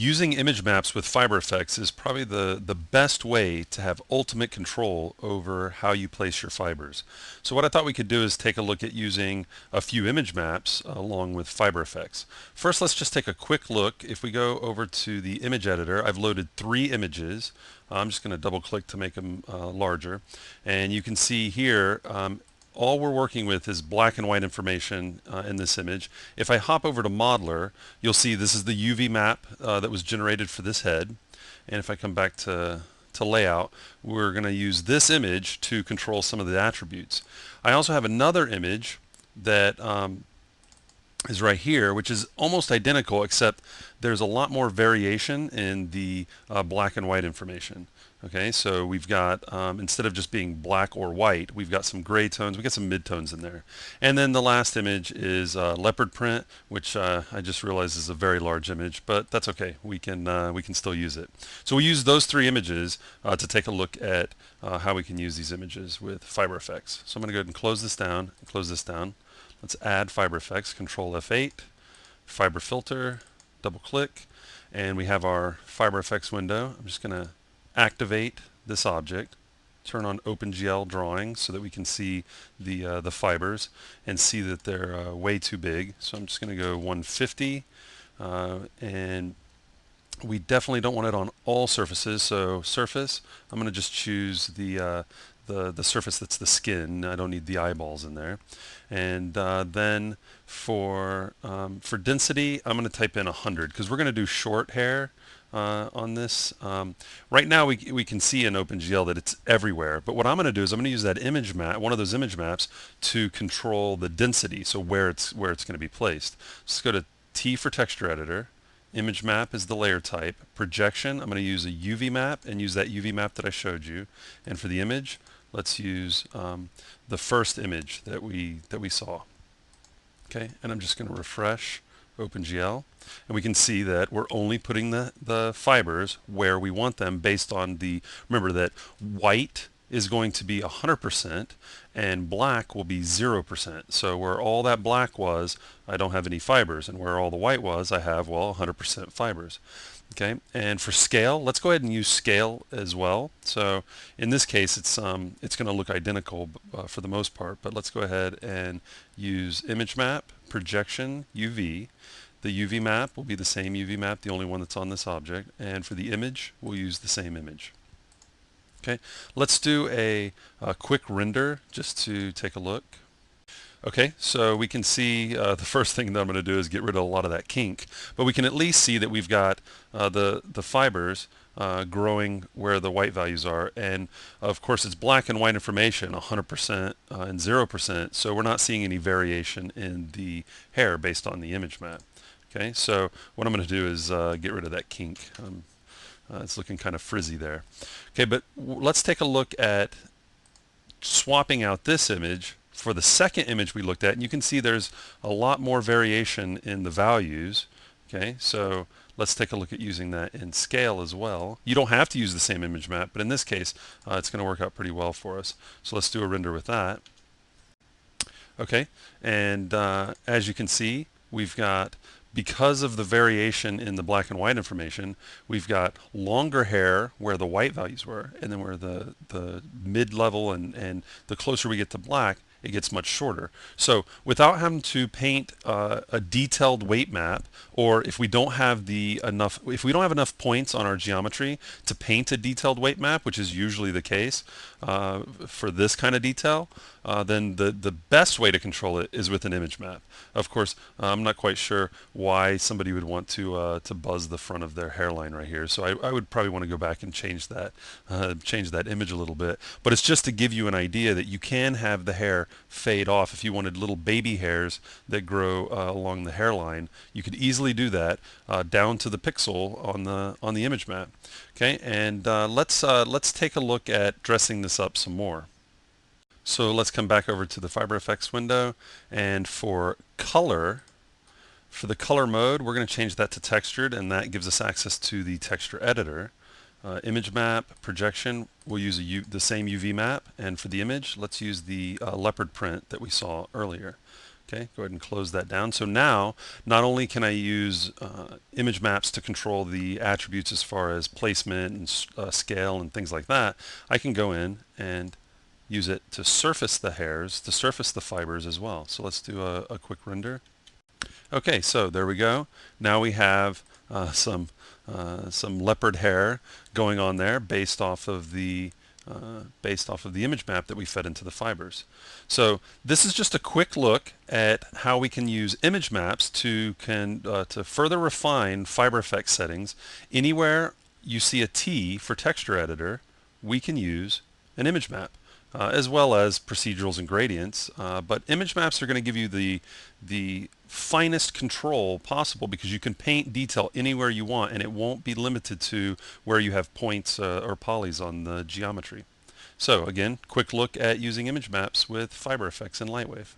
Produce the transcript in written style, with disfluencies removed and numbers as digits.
Using image maps with FiberFX is probably the best way to have ultimate control over how you place your fibers. So what I thought we could do is take a look at using a few image maps along with FiberFX. First, let's just take a quick look. If we go over to the image editor, I've loaded 3 images. I'm just going to double click to make them larger. And you can see here, all we're working with is black and white information in this image. If I hop over to Modeler, you'll see this is the UV map that was generated for this head. And if I come back to layout, we're going to use this image to control some of the attributes. I also have another image that is right here, which is almost identical, except there's a lot more variation in the black and white information. Okay, so we've got, instead of just being black or white, we've got some gray tones, we've got some midtones in there. And then the last image is leopard print, which I just realized is a very large image, but that's okay. We can still use it. So we use those 3 images to take a look at how we can use these images with FiberFX. So I'm going to go ahead and close this down, and close this down. Let's add FiberFX, Control F8, Fiber Filter, double click, and we have our FiberFX window. I'm just going to activate this object, turn on OpenGL drawing so that we can see the fibers and see that they're way too big. So I'm just going to go 150, and we definitely don't want it on all surfaces. So surface, I'm going to just choose the surface that's the skin. I don't need the eyeballs in there. And then for density, I'm going to type in 100 because we're going to do short hair on this. Right now we can see in OpenGL that it's everywhere, but what I'm going to do is I'm going to use that image map, one of those image maps, to control the density, so where it's going to be placed. Let's go to T for texture editor. Image map is the layer type. Projection, I'm going to use a UV map and use that UV map that I showed you. And for the image, let's use the first image that we saw. Okay, and I'm just going to refresh OpenGL, and we can see that we're only putting the fibers where we want them based on the, remember that white is going to be 100% and black will be 0%. So where all that black was, I don't have any fibers, and where all the white was, I have, well, 100% fibers. Okay, and for scale, let's go ahead and use scale as well. So in this case, it's going to look identical for the most part, but let's go ahead and use image map, projection, UV. The UV map will be the same UV map, the only one that's on this object, and for the image, we'll use the same image. Okay, let's do a quick render just to take a look. Okay, so we can see the first thing that I'm going to do is get rid of a lot of that kink, but we can at least see that we've got the fibers growing where the white values are, and of course it's black and white information, 100% and 0%, so we're not seeing any variation in the hair based on the image map. Okay, so what I'm going to do is get rid of that kink. It's looking kind of frizzy there. Okay, but let's take a look at swapping out this image for the second image we looked at, and you can see there's a lot more variation in the values. Okay, so let's take a look at using that in scale as well. You don't have to use the same image map, but in this case, it's going to work out pretty well for us. So let's do a render with that. Okay, and as you can see, we've got, because of the variation in the black and white information, we've got longer hair where the white values were, and then where the mid-level and the closer we get to black, it gets much shorter. So without having to paint a detailed weight map, or if we don't have enough points on our geometry to paint a detailed weight map, which is usually the case for this kind of detail, then the best way to control it is with an image map. Of course, I'm not quite sure why somebody would want to buzz the front of their hairline right here. So I would probably want to go back and change that image a little bit. But it's just to give you an idea that you can have the hair fade off. If you wanted little baby hairs that grow along the hairline, you could easily do that down to the pixel on the image map. Okay, and let's take a look at dressing this up some more. So let's come back over to the FiberFX window, and for the color mode, we're going to change that to textured, and that gives us access to the texture editor. Image map, projection, we'll use the same UV map, and for the image, let's use the leopard print that we saw earlier. Okay, go ahead and close that down. So now, not only can I use image maps to control the attributes as far as placement and scale and things like that, I can go in and use it to surface the hairs, to surface the fibers as well. So let's do a quick render. Okay, so there we go. Now we have some leopard hair going on there based off of the image map that we fed into the fibers. So this is just a quick look at how we can use image maps to further refine FiberFX settings. Anywhere you see a T for texture editor, we can use an image map. As well as procedurals and gradients, but image maps are going to give you the finest control possible because you can paint detail anywhere you want and it won't be limited to where you have points or polys on the geometry. So again, quick look at using image maps with FiberFX and LightWave.